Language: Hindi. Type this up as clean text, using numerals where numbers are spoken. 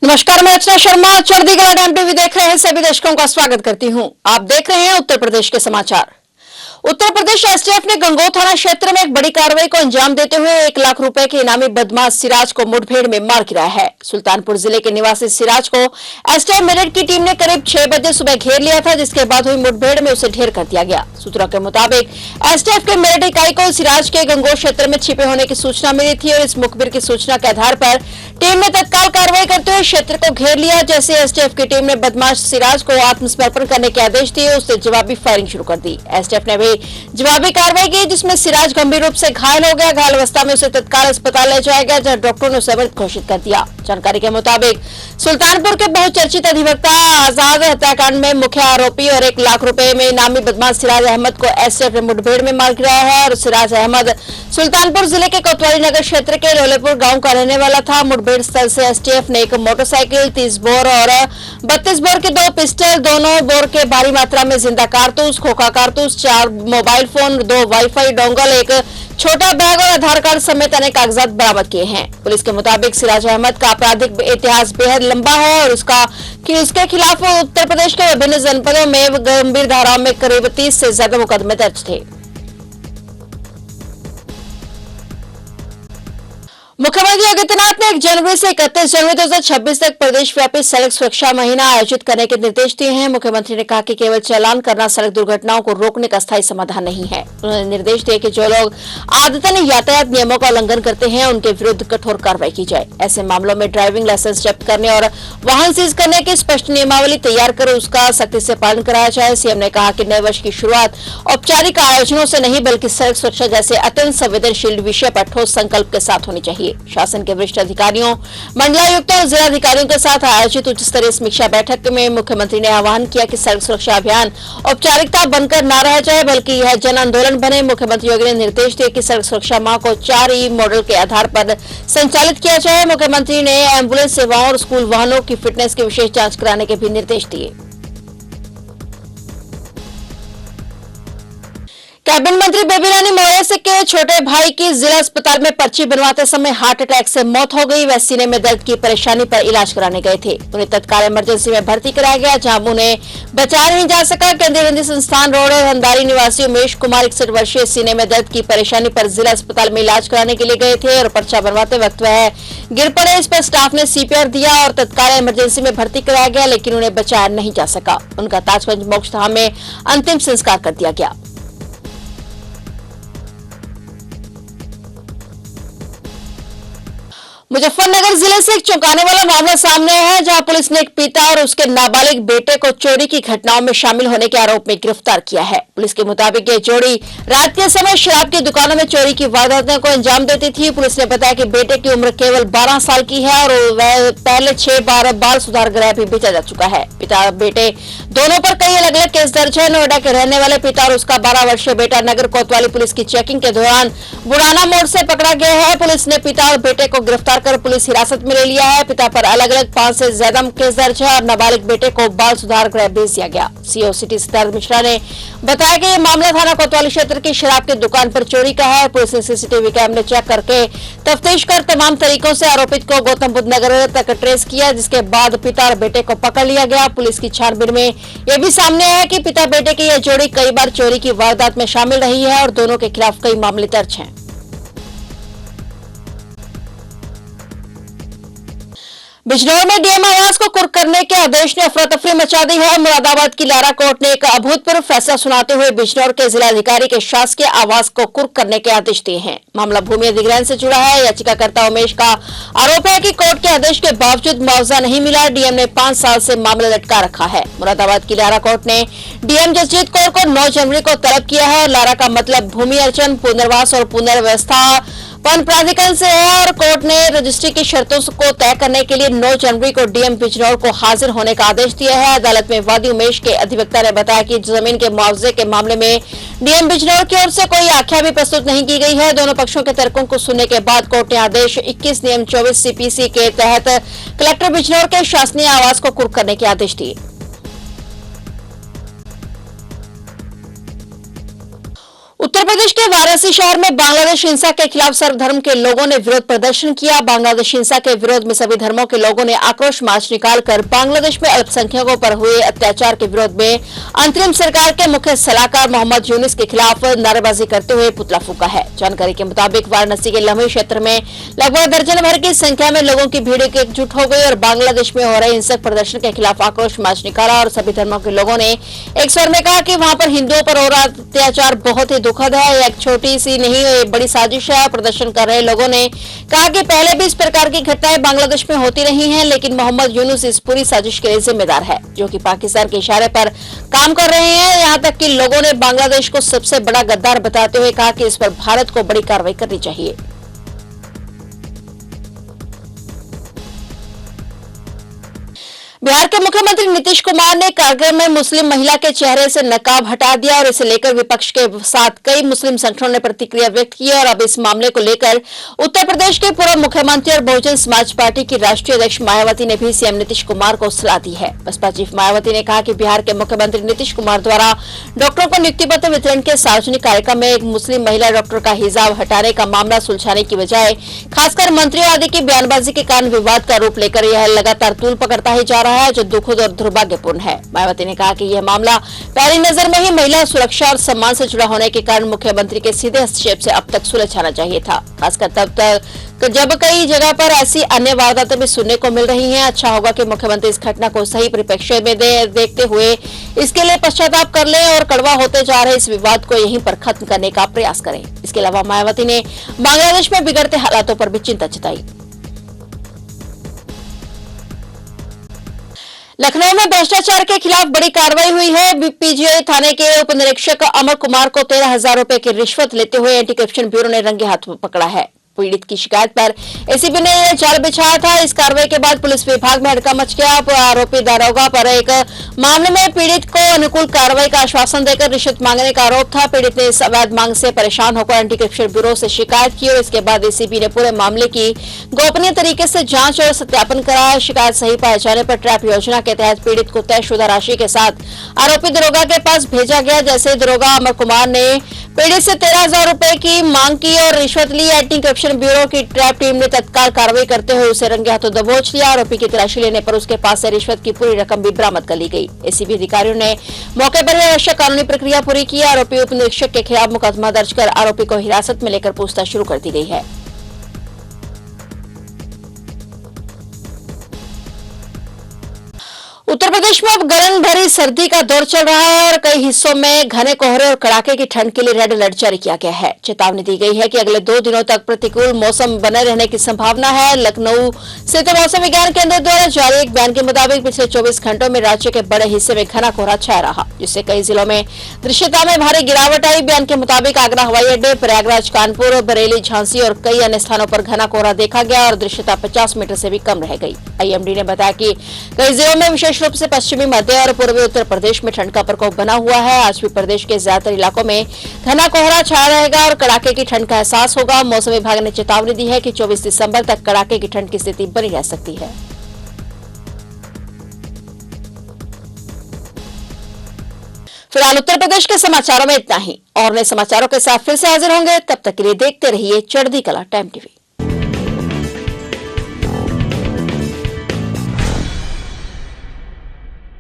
नमस्कार, मैं अर्चना शर्मा चढ़ीगढ़ एमटीवी देख रहे हैं सभी दर्शकों का स्वागत करती हूं। आप देख रहे हैं उत्तर प्रदेश के समाचार। उत्तर प्रदेश एसटीएफ ने गंगोह थाना क्षेत्र में एक बड़ी कार्रवाई को अंजाम देते हुए 1 लाख रुपए के इनामी बदमाश सिराज को मुठभेड़ में मार गिराया है। सुल्तानपुर जिले के निवासी सिराज को एसटीएफ मेरठ की टीम ने करीब 6 बजे सुबह घेर लिया था, जिसके बाद हुई मुठभेड़ में उसे ढेर कर दिया गया। सूत्रों के मुताबिक एसटीएफ के मेरठ इकाई को सिराज के गंगोह क्षेत्र में छिपे होने की सूचना मिली थी और इस मुखबिर की सूचना के आधार पर टीम ने तत्काल कार्रवाई करते हुए क्षेत्र को घेर लिया। जैसे एसटीएफ की टीम ने बदमाश सिराज को आत्मसमर्पण करने के आदेश दिए, उसने जवाबी फायरिंग शुरू कर दी। एसटीएफ ने भी जवाबी कार्रवाई की, जिसमें सिराज गंभीर रूप से घायल हो गया। घायल अवस्था में उसे तत्काल अस्पताल ले जाया गया, जहां डॉक्टरों ने उसे मृत घोषित कर दिया। जानकारी के मुताबिक सुल्तानपुर के बहुचर्चित अधिवक्ता आजाद हत्याकांड में मुख्य आरोपी और 1 लाख रुपए में इनामी बदमाश सिराज अहमद को एसटीएफ ने मुठभेड़ में मार गिराया है और सिराज अहमद सुल्तानपुर जिले के कोतवाली नगर क्षेत्र के लोलेपुर गांव का रहने वाला था। मुठभेड़ स्थल से एसटीएफ ने एक मोटरसाइकिल, 30 बोर और 32 बोर के 2 पिस्टल, दोनों बोर के भारी मात्रा में जिंदा कारतूस, खोखा कारतूस, 4 मोबाइल फोन, 2 वाईफाई डोंगल, एक छोटा बैग और आधार कार्ड समेत अनेक कागजात बरामद किए हैं। पुलिस के मुताबिक सिराज अहमद का आपराधिक इतिहास बेहद लंबा है और उसके खिलाफ उत्तर प्रदेश के विभिन्न जनपदों में गंभीर धाराओं में करीब 30 से ज्यादा मुकदमे दर्ज थे। मुख्यमंत्री आदित्यनाथ ने 1 जनवरी से 31 जनवरी 2026 तक प्रदेश व्यापी सड़क सुरक्षा महीना आयोजित करने के निर्देश दिए हैं। मुख्यमंत्री ने कहा कि केवल चालान करना सड़क दुर्घटनाओं को रोकने का स्थायी समाधान नहीं है। उन्होंने निर्देश दिए कि जो लोग आदतन यातायात नियमों का उल्लंघन करते हैं, उनके विरुद्ध कठोर कार्रवाई की जाए। ऐसे मामलों में ड्राइविंग लाइसेंस जब्त करने और वाहन सीज करने की स्पष्ट नियमावली तैयार कर उसका सख्ती से पालन कराया जाए। सीएम ने कहा कि नए वर्ष की शुरुआत औपचारिक आयोजनों से नहीं, बल्कि सड़क सुरक्षा जैसे अत्यंत संवेदनशील विषय पर ठोस संकल्प के साथ होनी चाहिए। शासन के वरिष्ठ अधिकारियों, मंडलायुक्तों और जिला अधिकारियों के साथ आयोजित उच्च स्तरीय समीक्षा बैठक में मुख्यमंत्री ने आह्वान किया कि सड़क सुरक्षा अभियान औपचारिकता बनकर न रह जाए, बल्कि यह जन आंदोलन बने। मुख्यमंत्री योगी ने निर्देश दिए कि सड़क सुरक्षा माह को 4E मॉडल के आधार पर संचालित किया जाए। मुख्यमंत्री ने एम्बुलेंस सेवाओं और स्कूल वाहनों की फिटनेस की विशेष जाँच कराने के भी निर्देश दिए। कैबिनेट मंत्री बेबी रानी मौर्य के छोटे भाई की जिला अस्पताल में पर्ची बनवाते समय हार्ट अटैक से मौत हो गई। वह सीने में दर्द की परेशानी पर इलाज कराने गए थे। उन्हें तत्काल इमरजेंसी में भर्ती कराया गया, जहां उन्हें बचाया नहीं जा सका। केंद्रीय विधि संस्थान रोड हंदारी निवासी उमेश कुमार 61 वर्षीय सीने में दर्द की परेशानी पर जिला अस्पताल में इलाज कराने के लिए गए थे और पर्चा बनवाते वक्त वह गिर पड़े। इस पर स्टाफ ने सीपीआर दिया और तत्काल इमरजेंसी में भर्ती कराया गया, लेकिन उन्हें बचाया नहीं जा सका। उनका ताजगंज मोक्षधाम में अंतिम संस्कार कर दिया गया। मुजफ्फरनगर जिले से एक चौंकाने वाला मामला सामने आया है, जहां पुलिस ने एक पिता और उसके नाबालिग बेटे को चोरी की घटनाओं में शामिल होने के आरोप में गिरफ्तार किया है। पुलिस के मुताबिक ये जोड़ी रात के समय शराब की दुकानों में चोरी की वारदातों को अंजाम देती थी। पुलिस ने बताया कि बेटे की उम्र केवल 12 साल की है और वह पहले 6 बार बाल सुधार गृह भी भेजा जा चुका है। पिता बेटे दोनों पर कई अलग अलग केस दर्ज है। नोएडा के रहने वाले पिता और उसका 12 वर्षीय बेटा नगर कोतवाली पुलिस की चेकिंग के दौरान बुराना मोड़ से पकड़ा गया है। पुलिस ने पिता और बेटे को गिरफ्तार कर पुलिस हिरासत में ले लिया है। पिता पर अलग अलग 5 से ज्यादा केस दर्ज है और नाबालिग बेटे को बाल सुधार गृह भेज दिया गया। सीओ सिटी सिद्धार्थ मिश्रा ने बताया कि यह मामला थाना कोतवाली क्षेत्र की शराब की दुकान पर चोरी का है। पुलिस ने सीसीटीवी कैमरे चेक करके तफ्तीश कर तमाम तरीकों से आरोपित को गौतम बुद्ध नगर तक ट्रेस किया, जिसके बाद पिता और बेटे को पकड़ लिया गया। पुलिस की छानबीन में यह भी सामने आया कि पिता बेटे की यह जोड़ी कई बार चोरी की वारदात में शामिल रही है और दोनों के खिलाफ कई मामले दर्ज हैं। बिजनौर में डीएम आवास को कुर्क करने के आदेश ने अफरा तफरी मचा दी है। मुरादाबाद की लारा कोर्ट ने एक अभूतपूर्व फैसला सुनाते हुए बिजनौर के जिलाधिकारी के शासकीय आवास को कुर्क करने के आदेश दिए हैं। मामला भूमि अधिग्रहण से जुड़ा है। याचिकाकर्ता उमेश का आरोप है कि कोर्ट के आदेश के बावजूद मुआवजा नहीं मिला। डीएम ने 5 साल से मामला लटका रखा है। मुरादाबाद की लारा कोर्ट ने डीएम जसजीत कौर को 9 जनवरी को तलब किया है। लारा का मतलब भूमि अर्जन, पुनर्वास और पुनर्व्यवस्था वन प्राधिकरण से है और कोर्ट ने रजिस्ट्री की शर्तों को तय करने के लिए 9 जनवरी को डीएम बिजनौर को हाजिर होने का आदेश दिया है। अदालत में वादी उमेश के अधिवक्ता ने बताया कि जमीन के मुआवजे के मामले में डीएम बिजनौर की ओर से कोई आख्या भी प्रस्तुत नहीं की गई है। दोनों पक्षों के तर्कों को सुनने के बाद कोर्ट ने आदेश 21 नियम 24 सीपीसी के तहत कलेक्टर बिजनौर के शासकीय आवास को कुर्क करने के आदेश दिए। उत्तर उत्तर प्रदेश के वाराणसी शहर में बांग्लादेश हिंसा के खिलाफ सर्वधर्म के लोगों ने विरोध प्रदर्शन किया। बांग्लादेश हिंसा के विरोध में सभी धर्मों के लोगों ने आक्रोश मार्च निकालकर बांग्लादेश में अल्पसंख्यकों पर हुए अत्याचार के विरोध में अंतरिम सरकार के मुख्य सलाहकार मोहम्मद यूनुस के खिलाफ नारेबाजी करते हुए पुतला फूंका है। जानकारी के मुताबिक वाराणसी के लम्हे क्षेत्र में लगभग दर्जन भर की संख्या में लोगों की भीड़ एकजुट हो गई और बांग्लादेश में हो रहे हिंसक प्रदर्शन के खिलाफ आक्रोश मार्च निकाला और सभी धर्मों के लोगों ने एक स्वर में कहा कि वहां पर हिंदुओं पर हो रहा अत्याचार बहुत ही दुखद है। एक छोटी सी नहीं, ये बड़ी साजिश है। प्रदर्शन कर रहे लोगों ने कहा कि पहले भी इस प्रकार की घटनाएं बांग्लादेश में होती रही हैं, लेकिन मोहम्मद यूनुस इस पूरी साजिश के लिए जिम्मेदार है, जो कि पाकिस्तान के इशारे पर काम कर रहे हैं। यहां तक कि लोगों ने बांग्लादेश को सबसे बड़ा गद्दार बताते हुए कहा कि इस पर भारत को बड़ी कार्रवाई करनी चाहिए। बिहार के मुख्यमंत्री नीतीश कुमार ने कार्यक्रम में मुस्लिम महिला के चेहरे से नकाब हटा दिया और इसे लेकर विपक्ष के साथ कई मुस्लिम संगठनों ने प्रतिक्रिया व्यक्त की और अब इस मामले को लेकर उत्तर प्रदेश के पूर्व मुख्यमंत्री और बहुजन समाज पार्टी की राष्ट्रीय अध्यक्ष मायावती ने भी सीएम नीतीश कुमार को सलाह दी है। बसपा चीफ मायावती ने कहा कि बिहार के मुख्यमंत्री नीतीश कुमार द्वारा डॉक्टरों को नियुक्ति पत्र वितरण के सार्वजनिक कार्यक्रम में एक मुस्लिम महिला डॉक्टर का हिजाब हटाने का मामला सुलझाने की बजाय खासकर मंत्रियों आदि की बयानबाजी के कारण विवाद का रूप लेकर यह लगातार तूल पकड़ता ही जा रहा है, जो दुखद और दुर्भाग्यपूर्ण है। मायावती ने कहा कि यह मामला पहली नजर में ही महिला सुरक्षा और सम्मान से जुड़ा होने के कारण मुख्यमंत्री के सीधे हस्तक्षेप से अब तक सुलझाना चाहिए था, खासकर तब तक जब कई जगह पर ऐसी अन्य वारदातें भी सुनने को मिल रही हैं। अच्छा होगा कि मुख्यमंत्री इस घटना को सही परिप्रेक्ष्य में देखते हुए इसके लिए पश्चाताप कर लें और कड़वा होते जा रहे इस विवाद को यहीं पर खत्म करने का प्रयास करें। इसके अलावा मायावती ने बांग्लादेश में बिगड़ते हालातों पर भी चिंता जताई। लखनऊ में भ्रष्टाचार के खिलाफ बड़ी कार्रवाई हुई है। पीजीआई थाने के उप निरीक्षक अमर कुमार को 13,000 रुपए की रिश्वत लेते हुए एंटी करप्शन ब्यूरो ने रंगे हाथ पकड़ा है। पीड़ित की शिकायत पर एसीबी ने जाल बिछाया था। इस कार्रवाई के बाद पुलिस विभाग में हड़कंप मच गया। आरोपी दारोगा पर एक मामले में पीड़ित को अनुकूल कार्रवाई का आश्वासन देकर रिश्वत मांगने का आरोप था। पीड़ित ने इस अवैध मांग से परेशान होकर एंटी करप्शन ब्यूरो से शिकायत की और इसके बाद एसीबी ने पूरे मामले की गोपनीय तरीके से जांच और सत्यापन कराया। शिकायत सही पाए जाने पर ट्रैप योजना के तहत पीड़ित को तयशुदा राशि के साथ आरोपी दरोगा के पास भेजा गया। जैसे दरोगा अमर कुमार ने पीड़ित से 13,000 रुपए की मांग की और रिश्वत ली। एंटी करप्शन ब्यूरो की ट्रैप टीम ने तत्काल कार्रवाई करते हुए उसे रंगे हाथों दबोच लिया। आरोपी की तलाशी लेने पर उसके पास से रिश्वत की पूरी रकम भी बरामद कर ली गई। एसीबी अधिकारियों ने मौके पर ही आवश्यक कानूनी प्रक्रिया पूरी की। आरोपी उप निरीक्षक के खिलाफ मुकदमा दर्ज कर आरोपी को हिरासत में लेकर पूछताछ शुरू कर दी गई है। उत्तर प्रदेश में अब गलन भरी सर्दी का दौर चल रहा है और कई हिस्सों में घने कोहरे और कड़ाके की ठंड के लिए रेड अलर्ट जारी किया गया है। चेतावनी दी गई है कि अगले 2 दिनों तक प्रतिकूल मौसम बने रहने की संभावना है। लखनऊ स्थित मौसम विज्ञान केंद्र द्वारा जारी एक बयान के मुताबिक पिछले 24 घंटों में राज्य के बड़े हिस्से में घना कोहरा छाया रहा, जिससे कई जिलों में दृश्यता में भारी गिरावट आई। बयान के मुताबिक आगरा हवाई अड्डे, प्रयागराज, कानपुर, बरेली, झांसी और कई अन्य स्थानों पर घना कोहरा देखा गया और दृश्यता 50 मीटर से भी कम रह गई। आईएमडी ने बताया कि कई जिलों में विशेष रूप से पश्चिमी, मध्य और पूर्वी उत्तर प्रदेश में ठंड का प्रकोप बना हुआ है। आज भी प्रदेश के ज्यादातर इलाकों में घना कोहरा छाया रहेगा और कड़ाके की ठंड का एहसास होगा। मौसम विभाग ने चेतावनी दी है कि 24 दिसंबर तक कड़ाके की ठंड की स्थिति बनी रह सकती है। फिलहाल उत्तर प्रदेश के समाचारों में इतना ही और नए समाचारों के साथ फिर से हाजिर होंगे। तब तक के लिए देखते रहिए चढ़ती कला टाइम टीवी।